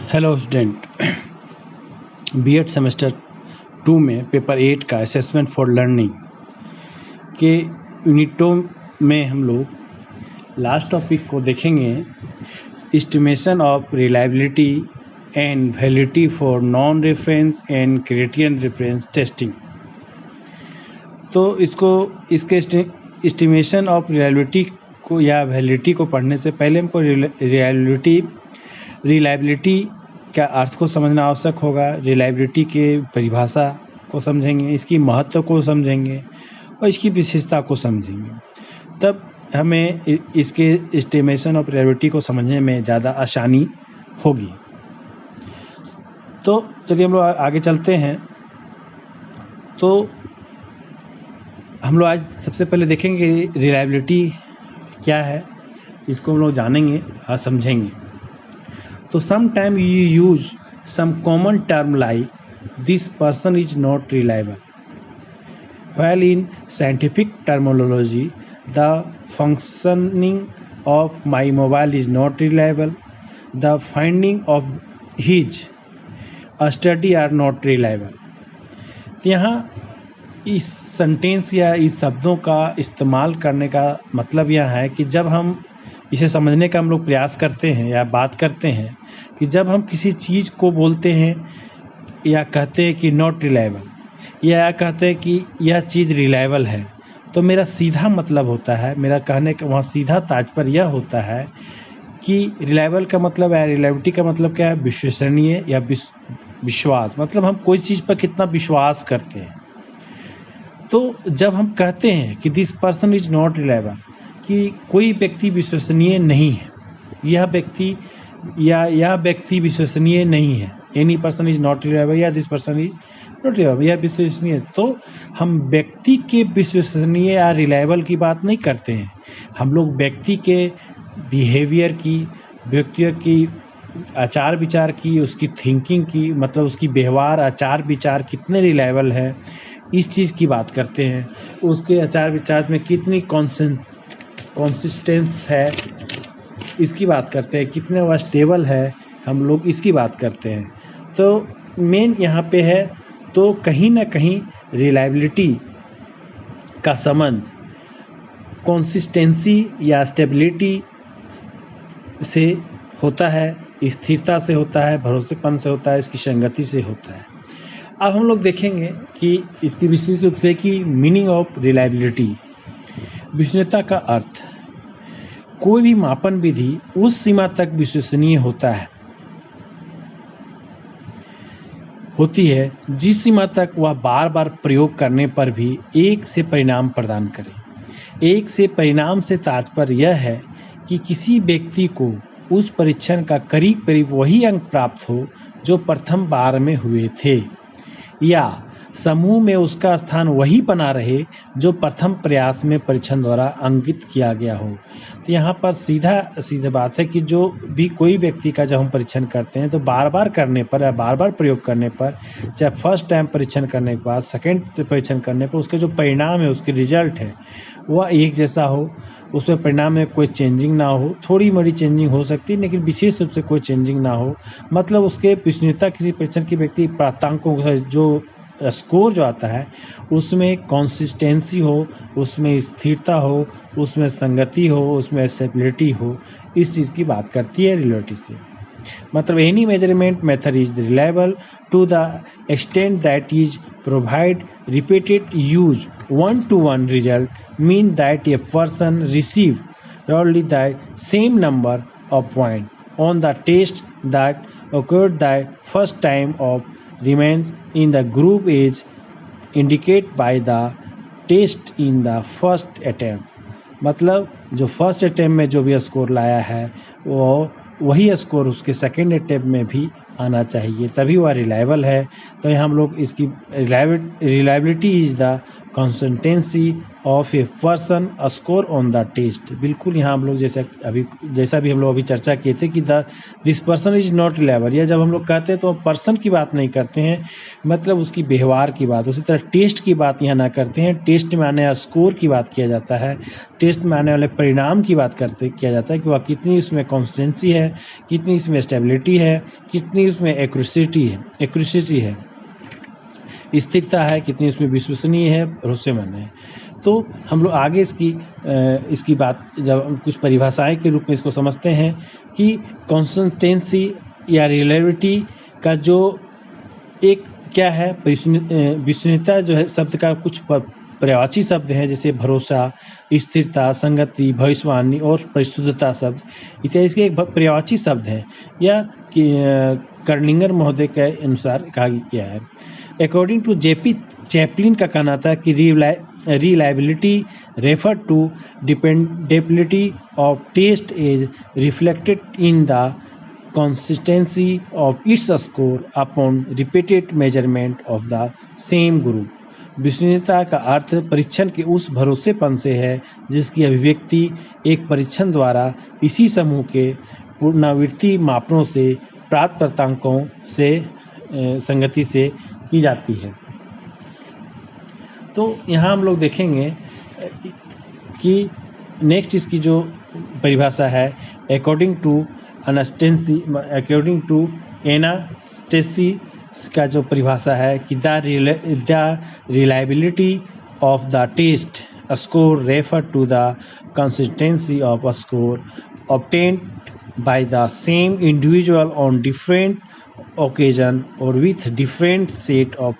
Hello student, BEd semester 2 में paper 8 का assessment for learning के यूनिटों में हम लोग लास्ट टॉपिक को देखेंगे, estimation of reliability and validity for non reference and criterion reference testing. तो इसके एस्टिमेशन ऑफ रिलायबिलिटी को या वैलिडिटी को पढ़ने से पहले हमको रिलायबिलिटी क्या अर्थ को समझना आवश्यक होगा। रिलायबिलिटी के परिभाषा को समझेंगे, इसकी महत्व को समझेंगे और इसकी विशेषता को समझेंगे, तब हमें इसके एस्टिमेशन ऑफ रिलायबिलिटी को समझने में ज़्यादा आसानी होगी। तो चलिए हम लोग आगे चलते हैं। तो हम लोग आज सबसे पहले देखेंगे रिलायबिलिटी क्या है, इसको हम लोग जानेंगे और समझेंगे। तो sometime you use some common term like this person is not reliable, while in scientific terminology the functioning of my mobile is not reliable, the finding of his study are not reliable। तो यहाँ इस sentence या इस शब्दों का इस्तेमाल करने का मतलब यह है कि जब हम इसे समझने का हम लोग प्रयास करते हैं या बात करते हैं कि जब हम किसी चीज़ को बोलते हैं या कहते हैं कि नॉट रिलायबल या कहते हैं कि यह चीज़ रिलायबल है, तो मेरा सीधा मतलब होता है, मेरा कहने का वहाँ सीधा तात्पर्य यह होता है कि रिलायबल का मतलब है, रिलायबिलिटी का मतलब क्या है, विश्वसनीय या विश्वास, मतलब हम कोई चीज़ पर कितना विश्वास करते हैं। तो जब हम कहते हैं कि this person is not reliable, कि कोई व्यक्ति विश्वसनीय नहीं है, यह व्यक्ति विश्वसनीय नहीं है, any person is not reliable या this person is not reliable, यह विश्वसनीय, तो हम व्यक्ति के विश्वसनीय या रिलायबल की बात नहीं करते हैं। हम लोग व्यक्ति के बिहेवियर की, व्यक्तियों की आचार विचार की, उसकी थिंकिंग की, मतलब उसकी व्यवहार आचार विचार कितने रिलायबल है, इस चीज़ की बात करते हैं। उसके आचार विचार में कितनी कंसिस्टेंस है, इसकी बात करते हैं, कितने वह स्टेबल है, हम लोग इसकी बात करते हैं। तो मेन यहाँ पे है, तो कहीं ना कहीं रिलायबिलिटी का संबंध कंसिस्टेंसी या स्टेबिलिटी से होता है, स्थिरता से होता है, भरोसेपन से होता है, इसकी संगति से होता है। अब हम लोग देखेंगे कि इसकी विशेष रूप से कि मीनिंग ऑफ रिलायबिलिटी, विश्वसनीयता का अर्थ, कोई भी मापन विधि उस सीमा तक विश्वसनीय होती है जिस सीमा तक वह बार बार प्रयोग करने पर भी एक से परिणाम प्रदान करे। एक से परिणाम से तात्पर्य यह है कि किसी व्यक्ति को उस परीक्षण का करीब करीब वही अंक प्राप्त हो जो प्रथम बार में हुए थे, या समूह में उसका स्थान वही बना रहे जो प्रथम प्रयास में परीक्षण द्वारा अंकित किया गया हो। तो यहाँ पर सीधा बात है कि जो भी कोई व्यक्ति का जब हम परीक्षण करते हैं तो बार बार करने पर या बार बार प्रयोग करने पर, चाहे फर्स्ट टाइम परीक्षण करने के बाद सेकेंड परीक्षण करने पर, उसके जो परिणाम है, उसके रिजल्ट है, वह एक जैसा हो, उसमें परिणाम में कोई चेंजिंग ना हो, थोड़ी मोड़ी चेंजिंग हो सकती है लेकिन विशेष रूप से कोई चेंजिंग ना हो, मतलब उसके विश्वसनीयता किसी परीक्षण की व्यक्ति प्राप्तांकों का जो स्कोर जो आता है उसमें कंसिस्टेंसी हो, उसमें स्थिरता हो, उसमें संगति हो, उसमें स्टेबिलिटी हो, इस चीज़ की बात करती है रिलेटिव से। मतलब any measurement method is reliable to the extent that is provide repeated use one-to-one result mean that a person received roughly the same number of points on the test that occurred the first time of remains in the group age indicated by the test in the first attempt। मतलब जो first attempt में जो भी score लाया है वो वही score उसके सेकेंड अटैम्प्ट में भी आना चाहिए, तभी वह रिलायबल है। तो यहाँ हम लोग इसकी reliability is the consistency of a person score on the test. बिल्कुल यहाँ हम लोग जैसा भी हम लोग अभी चर्चा किए थे कि this person is not reliable, या जब हम लोग कहते हैं तो पर्सन की बात नहीं करते हैं, मतलब उसकी व्यवहार की बात। उसी तरह टेस्ट की बात यहाँ ना करते हैं, टेस्ट में आने वाले स्कोर की बात किया जाता है, टेस्ट में आने वाले परिणाम की बात किया जाता है कि वह कितनी इसमें कंसिस्टेंसी है, कितनी इसमें स्टेबिलिटी है, कितनी इसमें एक्यूरेसिटी है, स्थिरता है, कितनी इसमें विश्वसनीय है, भरोसेमंद है। तो हम लोग आगे इसकी बात जब हम कुछ परिभाषाएं के रूप में इसको समझते हैं कि कंसिस्टेंसी या रिलायबिलिटी का जो एक क्या है, विश्वसनीयता जो है शब्द का कुछ पर्यायवाची शब्द हैं, जैसे भरोसा, स्थिरता, संगति, भविष्यवाणी और परिशुद्धता शब्द इत्यादि इसके एक पर्यायवाची शब्द हैं, या कर्निंगर महोदय के अनुसार कहा गया है। अकॉर्डिंग टू जेपी चैपलिन का कहना था कि reliability refer to dependability of taste is reflected in the consistency of its score upon repeated measurement of the same group। विश्वसनीयता का अर्थ परीक्षण के उस भरोसेपन से है जिसकी अभिव्यक्ति एक परीक्षण द्वारा इसी समूह के पुनरावृत्ति मापनों से प्राप्त प्राप्तांकों से संगति से की जाती है। तो यहाँ हम लोग देखेंगे कि नेक्स्ट इसकी जो परिभाषा है, अकॉर्डिंग टू एनास्टेसी का जो परिभाषा है कि the reliability of the test score refer to the consistency of score obtained by the same individual on different occasion or with different set of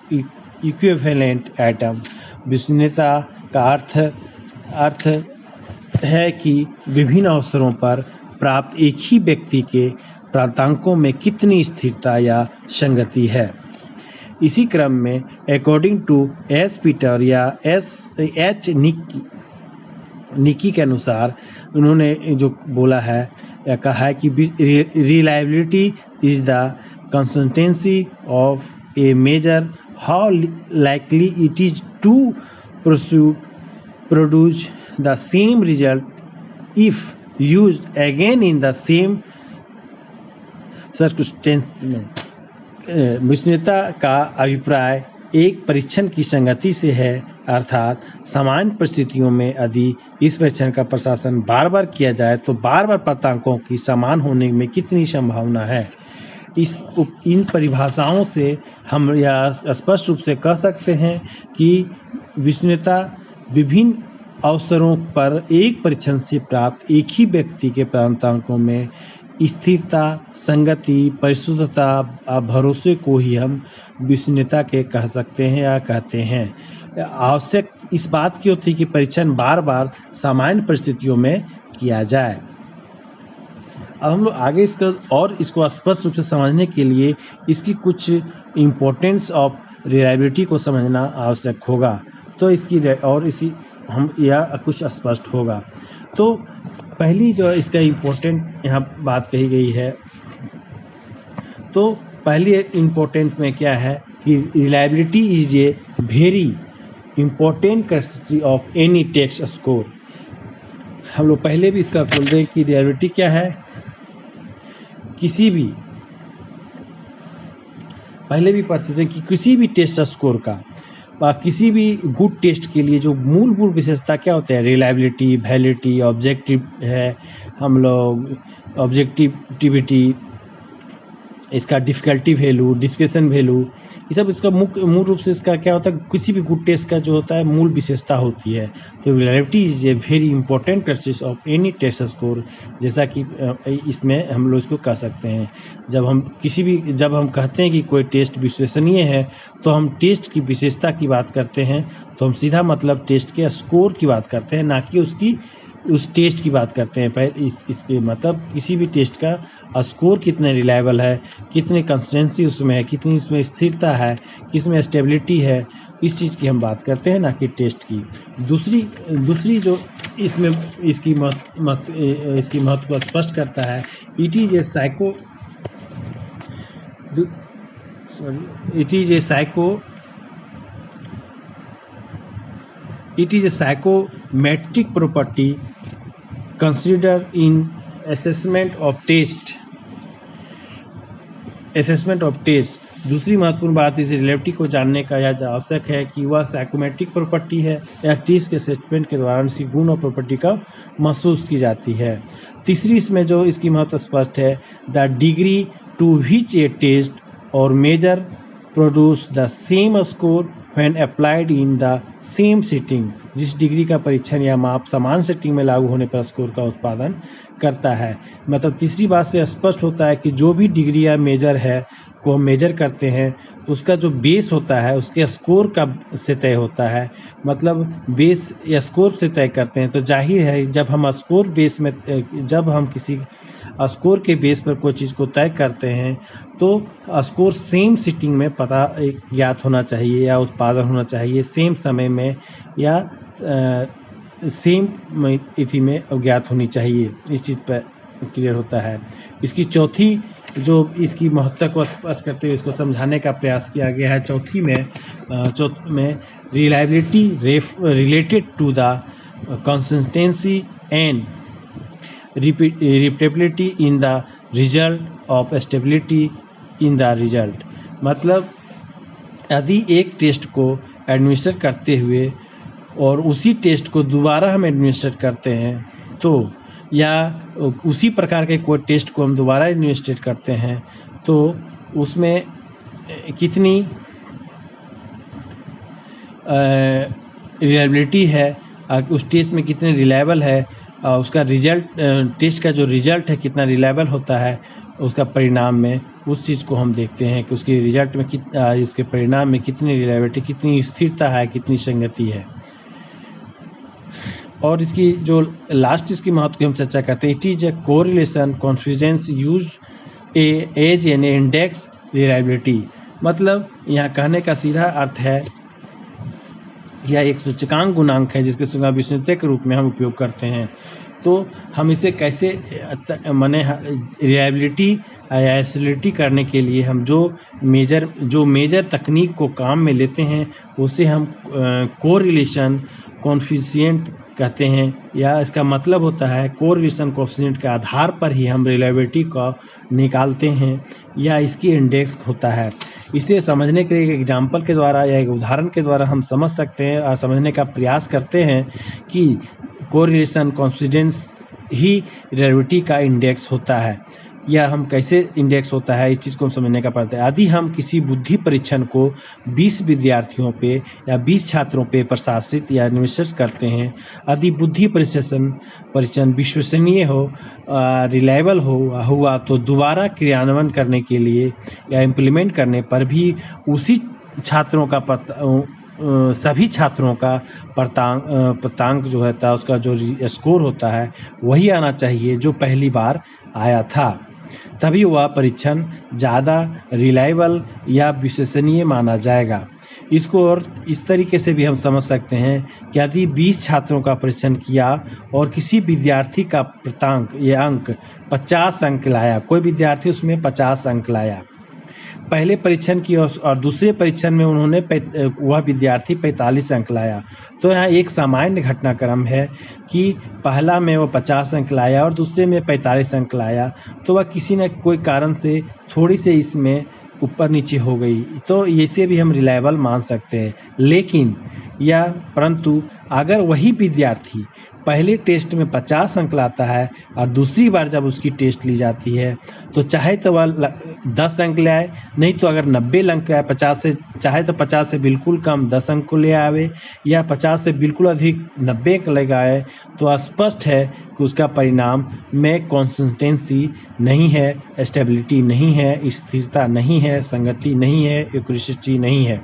equivalent atom। विश्वसनीयता का अर्थ है कि विभिन्न अवसरों पर प्राप्त एक ही व्यक्ति के प्राप्तांकों में कितनी स्थिरता या संगति है। इसी क्रम में अकॉर्डिंग टू एस पीटर या एच निकी के अनुसार उन्होंने जो बोला है या कहा है कि reliability is the consistency of a measure how likely it is to produce the same result if used again in the same circumstance में। विश्वसनीयता का अभिप्राय एक परीक्षण की संगति से है, अर्थात सामान्य परिस्थितियों में यदि इस परीक्षण का प्रशासन बार बार किया जाए तो बार बार प्राप्तांकों की समान होने में कितनी संभावना है। इन परिभाषाओं से हम यह स्पष्ट रूप से कह सकते हैं कि विश्वसनीयता विभिन्न अवसरों पर एक परीक्षण से प्राप्त एक ही व्यक्ति के प्राप्तांकों में स्थिरता, संगति, परिशुद्धता, भरोसे को ही हम विश्वसनीयता के कह सकते हैं या कहते हैं। आवश्यक इस बात की होती है कि परीक्षण बार बार सामान्य परिस्थितियों में किया जाए। अब हम लोग आगे इसको स्पष्ट रूप से समझने के लिए इसकी कुछ इम्पोर्टेंस ऑफ रिलायबिलिटी को समझना आवश्यक होगा, तो हम यह कुछ स्पष्ट होगा। तो पहली जो इसका इम्पोर्टेंट यहाँ बात कही गई है, तो पहली इम्पोर्टेंट में क्या है कि reliability is a very important characteristic of any test score. हम लोग पहले भी इसका बोल रहे हैं कि रिलायबिलिटी क्या है, पहले भी पढ़ते थे कि किसी भी टेस्ट स्कोर का किसी भी गुड टेस्ट के लिए जो मूलभूत विशेषता क्या होता है, रिलायबिलिटी, वैलिडिटी, ऑब्जेक्टिव है, हम लोग ऑब्जेक्टिविटी, इसका डिफिकल्टी वैल्यू, डिस्कशन वैल्यू, ये सब इसका मूल रूप से इसका क्या होता है, किसी भी गुड टेस्ट का जो होता है मूल विशेषता होती है। तो reliability is a very important characteristic of any test score, जैसा कि इसमें हम लोग इसको कह सकते हैं। जब हम कहते हैं कि कोई टेस्ट विश्वसनीय है तो हम टेस्ट की विशेषता की बात करते हैं, तो हम सीधा मतलब टेस्ट के स्कोर की बात करते हैं, ना कि उस टेस्ट की बात करते हैं। पहले इसके मतलब किसी भी टेस्ट का स्कोर कितने रिलायबल है, कितनी कंसिस्टेंसी उसमें है, कितनी उसमें स्थिरता है, किसमें स्टेबिलिटी है, इस चीज़ की हम बात करते हैं, ना कि टेस्ट की। दूसरी जो इसमें इसकी महत्व को स्पष्ट करता है, it is A It is a psychometric property considered in assessment of taste. दूसरी महत्वपूर्ण बात इस रिलेटिविटी को जानने का यह आवश्यक है कि वह साइकोमेट्रिक प्रॉपर्टी है या टेस्ट के असेसमेंट के दौरान इसकी गुण और प्रॉपर्टी का महसूस की जाती है। तीसरी इसमें जो इसकी महत्व स्पष्ट है, the degree to which a test or measure produce the same score when applied in the same setting. जिस डिग्री का परीक्षण या माप समान सेटिंग में लागू होने पर स्कोर का उत्पादन करता है। मतलब तीसरी बात से स्पष्ट होता है कि जो भी डिग्री या मेजर है को हम मेजर करते हैं, उसका जो बेस होता है उसके स्कोर का से तय होता है। मतलब बेस या स्कोर से तय करते हैं, तो जाहिर है जब हम स्कोर बेस में जब हम किसी स्कोर के बेस पर कोई चीज़ को तय करते हैं तो स्कोर सेम सिटिंग में पता एक ज्ञात होना चाहिए या उत्पादन होना चाहिए, सेम समय में या सेम इति में ज्ञात होनी चाहिए। इस चीज़ पर क्लियर होता है। इसकी चौथी जो इसकी महत्ता को स्पष्ट करते हुए इसको समझाने का प्रयास किया गया है। चौथी में reliability related to the consistency and repeatability in the result of stability in the result. मतलब यदि एक टेस्ट को एडमिनिस्टर करते हुए और उसी टेस्ट को दोबारा हम एडमिनिस्टर करते हैं तो या उसी प्रकार के कोई टेस्ट को हम दोबारा एडमिनिस्ट्रेट करते हैं तो उसमें कितनी रिलायबिलिटी है, उस टेस्ट में कितने रिलायबल है, उसका रिजल्ट टेस्ट का जो रिजल्ट है कितना रिलायबल होता है, उसका परिणाम में उस चीज़ को हम देखते हैं कि उसके रिजल्ट में उसके परिणाम में कितनी रिलायबिलिटी, कितनी स्थिरता है, कितनी संगति है। और इसकी जो लास्ट इसकी महत्व की हम चर्चा करते हैं, it is a correlation confidence use as an index reliability. मतलब यहाँ कहने का सीधा अर्थ है यह एक सूचकांक गुणांक है जिसके विश्वसनीयता के रूप में हम उपयोग करते हैं। तो हम इसे कैसे माने रिलायबिलिटी या एसिडिटी करने के लिए हम जो मेजर तकनीक को काम में लेते हैं उसे हम कोरिलेशन कॉन्फिशिएंट कहते हैं, या इसका मतलब होता है कोरिलेशन कोएफिशिएंट के आधार पर ही हम रिलायबिलिटी को निकालते हैं या इसकी इंडेक्स होता है। इसे समझने के लिए एक एग्जाम्पल के द्वारा या एक उदाहरण के द्वारा हम समझ सकते हैं और समझने का प्रयास करते हैं कि कोरिलेशन कॉन्फिडेंस ही रिलायबिलिटी का इंडेक्स होता है या हम कैसे इंडेक्स होता है, इस चीज़ को हम समझने का पड़ता है। यदि हम किसी बुद्धि परीक्षण को 20 विद्यार्थियों पे या 20 छात्रों पे प्रशासित या एडमिनिस्ट्रेट करते हैं, यदि बुद्धि परीक्षण विश्वसनीय हो, रिलायबल हुआ तो दोबारा क्रियान्वयन करने के लिए या इम्प्लीमेंट करने पर भी उसी छात्रों का सभी छात्रों का प्राप्तांक जो होता है उसका जो स्कोर होता है वही आना चाहिए जो पहली बार आया था, तभी वह परीक्षण ज़्यादा रिलायबल या विश्वसनीय माना जाएगा। इसको और इस तरीके से भी हम समझ सकते हैं कि यदि 20 छात्रों का परीक्षण किया और किसी विद्यार्थी का प्राप्तांक या अंक 50 अंक लाया, कोई विद्यार्थी उसमें 50 अंक लाया पहले परीक्षण की और दूसरे परीक्षण में वह विद्यार्थी 45 अंक लाया, तो यहाँ एक सामान्य घटनाक्रम है कि पहला में वो 50 अंक लाया और दूसरे में 45 अंक लाया, तो वह किसी न कोई कारण से थोड़ी से इसमें ऊपर नीचे हो गई, तो इसे भी हम रिलायबल मान सकते हैं। लेकिन परंतु अगर वही विद्यार्थी पहले टेस्ट में 50 अंक लाता है और दूसरी बार जब उसकी टेस्ट ली जाती है तो चाहे तो वह 10 अंक ले आए, नहीं तो अगर 90 अंक आए 50 से, चाहे तो 50 से बिल्कुल कम 10 अंक को ले आवे या 50 से बिल्कुल अधिक 90 अंक ले आए, तो स्पष्ट है कि उसका परिणाम में कंसिस्टेंसी नहीं है, स्टेबिलिटी नहीं है, स्थिरता नहीं है, संगति नहीं है, एक्यूरेसी नहीं है।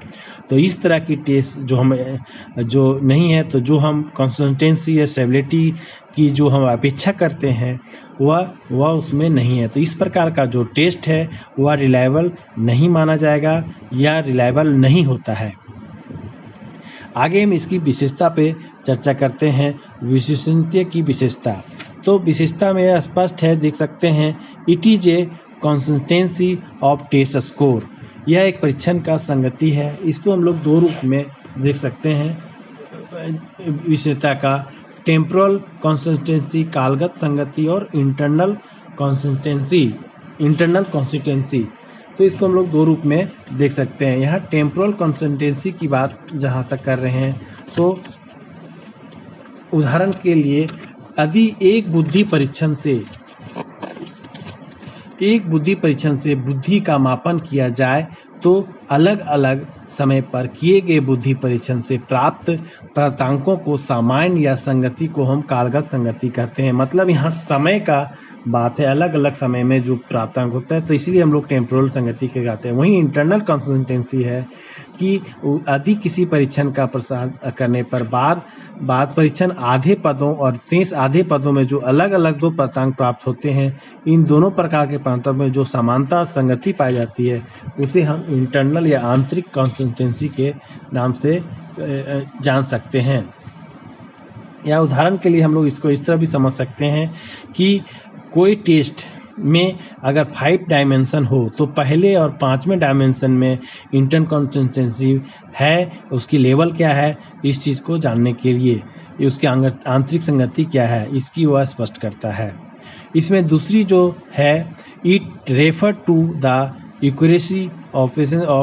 तो इस तरह की टेस्ट जो नहीं है, तो जो हम कंसिस्टेंसी या स्टेबिलिटी की जो हम अपेक्षा करते हैं वह उसमें नहीं है। तो इस प्रकार का जो टेस्ट है वह रिलायबल नहीं माना जाएगा या रिलायबल नहीं होता है। आगे हम इसकी विशेषता पे चर्चा करते हैं, विश्वसनीयता की विशेषता। तो विशेषता में स्पष्ट है, देख सकते हैं, it is a consistency of test score. यह एक परीक्षण का संगति है। इसको हम लोग दो रूप में देख सकते हैं। विशेषता का टेम्पोरल कंसिस्टेंसी, कालगत संगति और इंटरनल कंसिस्टेंसी। तो इसको हम लोग दो रूप में देख सकते हैं। यहाँ टेम्पोरल कंसिस्टेंसी की बात जहाँ तक कर रहे हैं, तो उदाहरण के लिए यदि एक बुद्धि परीक्षण से बुद्धि का मापन किया जाए तो अलग अलग समय पर किए गए बुद्धि परीक्षण से प्राप्त प्राप्तांकों को सामान्य या संगति को हम कालगत संगति कहते हैं। मतलब यहाँ समय का बात है, अलग अलग समय में जो प्राप्तांक होता है, तो इसलिए हम लोग टेम्पोरल संगति के कहते हैं। वहीं इंटरनल कंसिस्टेंसी है कि यदि किसी परीक्षण का प्रसार करने पर बाद परीक्षण आधे पदों और शेष आधे पदों में जो अलग अलग दो प्राप्तांक प्राप्त होते हैं, इन दोनों प्रकार के प्रांतों में जो समानता संगति पाई जाती है उसे हम इंटरनल या आंतरिक कंसिस्टेंसी के नाम से जान सकते हैं। या उदाहरण के लिए हम लोग इसको इस तरह भी समझ सकते हैं कि कोई टेस्ट में अगर 5 डायमेंशन हो तो पहले और 5वें डायमेंशन में इंटरनल कंसिस्टेंसी है, उसकी लेवल क्या है, इस चीज़ को जानने के लिए उसके आंतरिक संगति क्या है, इसकी वह स्पष्ट करता है। इसमें दूसरी जो है, it refer to the accuracy of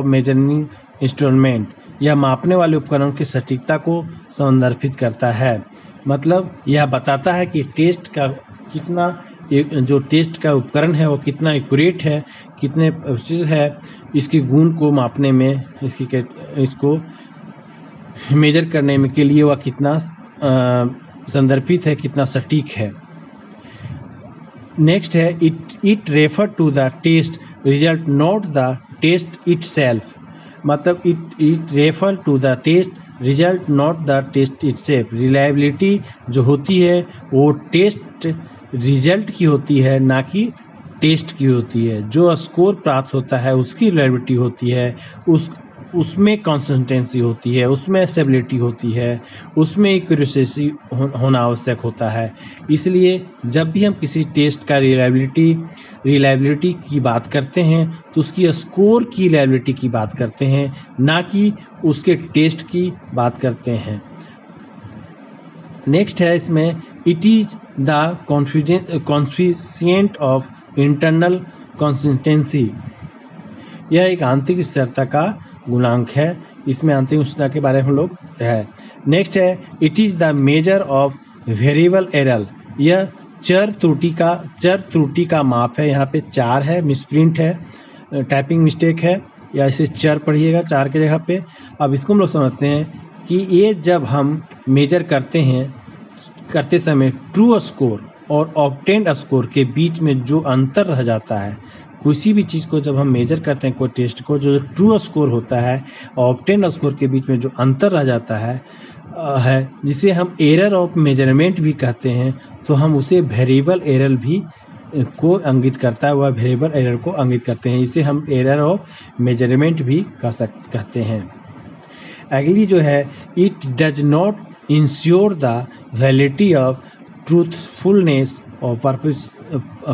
measuring instrument, यह मापने वाले उपकरण की सटीकता को संदर्भित करता है। मतलब यह बताता है कि टेस्ट का कितना, जो टेस्ट का उपकरण है वो कितना एक्यूरेट है, कितने प्रिसिज है, इसके गुण को मापने में, इसको मेजर करने में के लिए वह कितना संदर्भित है, कितना सटीक है। नेक्स्ट है it refer to the test result not the test itself. मतलब it refer to the test result not the test itself. Reliability जो होती है वो टेस्ट रिजल्ट की होती है, ना कि टेस्ट की होती है। जो स्कोर प्राप्त होता है उसकी रिलायबिलिटी होती है, उसमें कंसिस्टेंसी होती है, उसमें स्टेबिलिटी होती है, उसमें एक्यूरेसी होना आवश्यक होता है। इसलिए जब भी हम किसी टेस्ट का रिलायबिलिटी की बात करते हैं तो उसकी स्कोर की रिलायबिलिटी की बात करते हैं, ना कि उसके टेस्ट की बात करते हैं। नेक्स्ट है इसमें it is the coefficient of internal consistency. यह एक आंतरिक स्थिरता का गुणांक है। इसमें आंतरिक स्थिरता के बारे में हम लोग है। नेक्स्ट है it is the measure of variable error. यह चर त्रुटि का माप है। यहाँ पे 4 है, मिसप्रिंट है, टाइपिंग मिस्टेक है, या इसे चर पढ़िएगा 4 की जगह पे। अब इसको हम लोग समझते हैं कि ये जब हम मेजर करते समय ट्रू स्कोर और ऑब्टेन्ड स्कोर के बीच में जो अंतर रह जाता है, किसी भी चीज़ को जब हम मेजर करते हैं, कोई टेस्ट को, जो ट्रू स्कोर होता है और ऑब्टेन्ड स्कोर के बीच में जो अंतर रह जाता है जिसे हम एरर ऑफ मेजरमेंट भी कहते हैं, तो हम उसे वेरिएबल एरर भी को इंगित करता है, वह वेरिएबल एरर को इंगित करते हैं। इसे हम एरर ऑफ मेजरमेंट भी कहते हैं। अगली जो है it does not ensure the validity of truthfulness और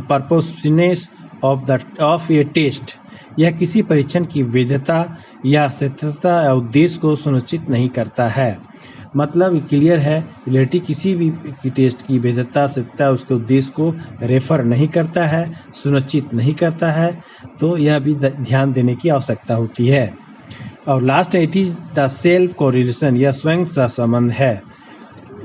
पर्पसनेस ऑफ ए टेस्ट। यह किसी परीक्षण की वैधता या सत्यता या उद्देश्य को सुनिश्चित नहीं करता है। मतलब क्लियर है, रिलेटी किसी भी टेस्ट की वैधता, सत्यता, उसके उद्देश्य को रेफर नहीं करता है, सुनिश्चित नहीं करता है। तो यह भी ध्यान देने की आवश्यकता होती है। और लास्ट है it is the self correlation. यह स्वयं सहसंबंध है।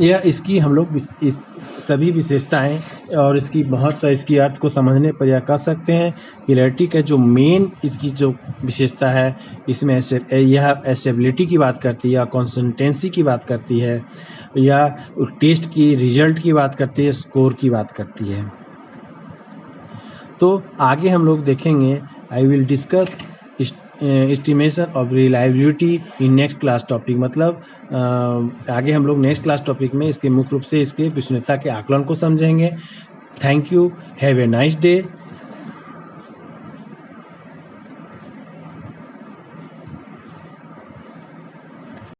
यह इसकी हम लोग इस सभी विशेषताएं और इसकी महत्व, इसकी अर्थ को समझने पर यह कह सकते हैं कि रिलेटी का जो मेन इसकी जो विशेषता है, इसमें यह स्टेबिलिटी की बात करती है, या कंसिस्टेंसी की बात करती है, या टेस्ट की रिजल्ट की बात करती है, स्कोर की बात करती है। तो आगे हम लोग देखेंगे, I will discuss estimation of reliability in next class topic. मतलब आगे हम लोग नेक्स्ट क्लास टॉपिक में इसके मुख्य रूप से इसके विश्वसनीयता के आकलन को समझेंगे। Thank you, have a nice day.